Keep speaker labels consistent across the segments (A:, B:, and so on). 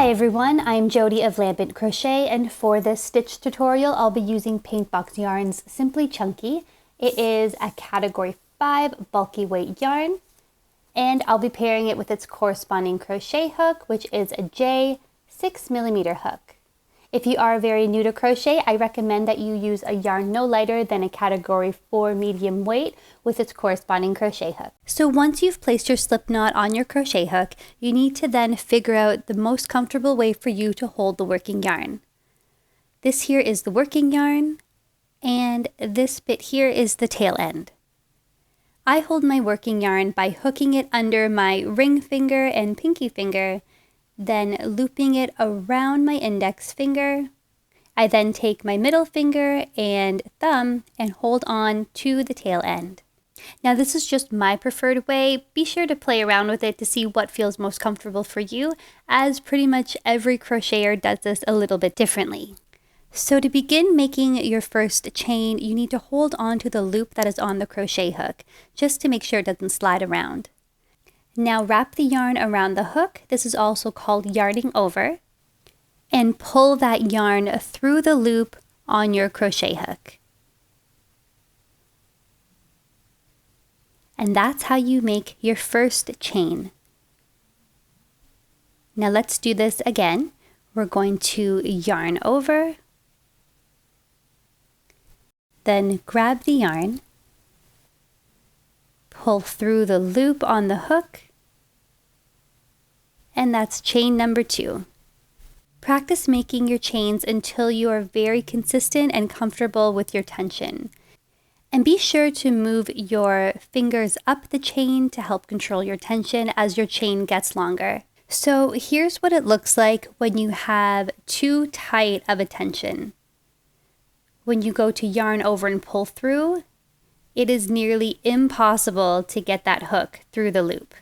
A: Hi everyone, I'm Jody of Lambent Crochet, and for this stitch tutorial I'll be using Paintbox Yarn's Simply Chunky. It is a category 5 bulky weight yarn, and I'll be pairing it with its corresponding crochet hook, which is a J 6mm hook. If you are very new to crochet, I recommend that you use a yarn no lighter than a category 4 medium weight with its corresponding crochet hook. So once you've placed your slip knot on your crochet hook, you need to then figure out the most comfortable way for you to hold the working yarn. This here is the working yarn, and this bit here is the tail end. I hold my working yarn by hooking it under my ring finger and pinky finger, then looping it around my index finger. I then take my middle finger and thumb and hold on to the tail end. Now this is just my preferred way. Be sure to play around with it to see what feels most comfortable for you, as pretty much every crocheter does this a little bit differently. So to begin making your first chain, you need to hold on to the loop that is on the crochet hook, just to make sure it doesn't slide around. Now wrap the yarn around the hook, this is also called yarning over, and pull that yarn through the loop on your crochet hook. And that's how you make your first chain. Now let's do this again. We're going to yarn over, then grab the yarn, pull through the loop on the hook, and that's chain number 2. Practice making your chains until you are very consistent and comfortable with your tension. And be sure to move your fingers up the chain to help control your tension as your chain gets longer. So here's what it looks like when you have too tight of a tension. When you go to yarn over and pull through, it is nearly impossible to get that hook through the loop.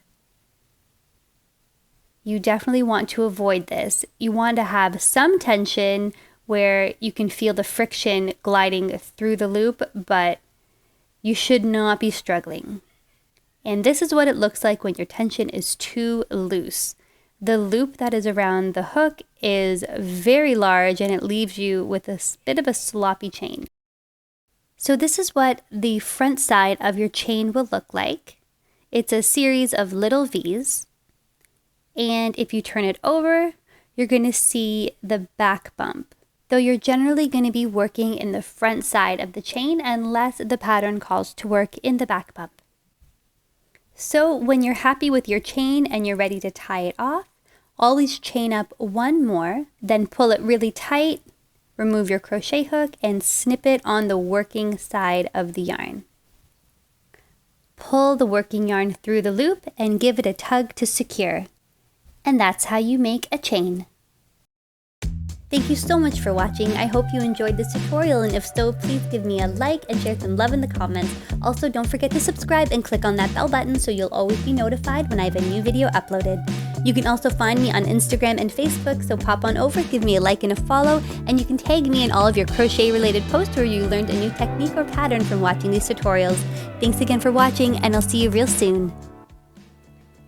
A: You definitely want to avoid this. You want to have some tension where you can feel the friction gliding through the loop, but you should not be struggling. And this is what it looks like when your tension is too loose. The loop that is around the hook is very large and it leaves you with a bit of a sloppy chain. So this is what the front side of your chain will look like. It's a series of little V's. And if you turn it over, you're going to see the back bump, though you're generally going to be working in the front side of the chain unless the pattern calls to work in the back bump. So when you're happy with your chain and you're ready to tie it off, always chain up one more, then pull it really tight, remove your crochet hook, and snip it on the working side of the yarn. Pull the working yarn through the loop and give it a tug to secure. And that's how you make a chain. Thank you so much for watching. I hope you enjoyed this tutorial, and if so, please give me a like and share some love in the comments. Also, don't forget to subscribe and click on that bell button so you'll always be notified when I have a new video uploaded. You can also find me on Instagram and Facebook, so pop on over, give me a like and a follow, and you can tag me in all of your crochet related posts where you learned a new technique or pattern from watching these tutorials. Thanks again for watching, and I'll see you real soon.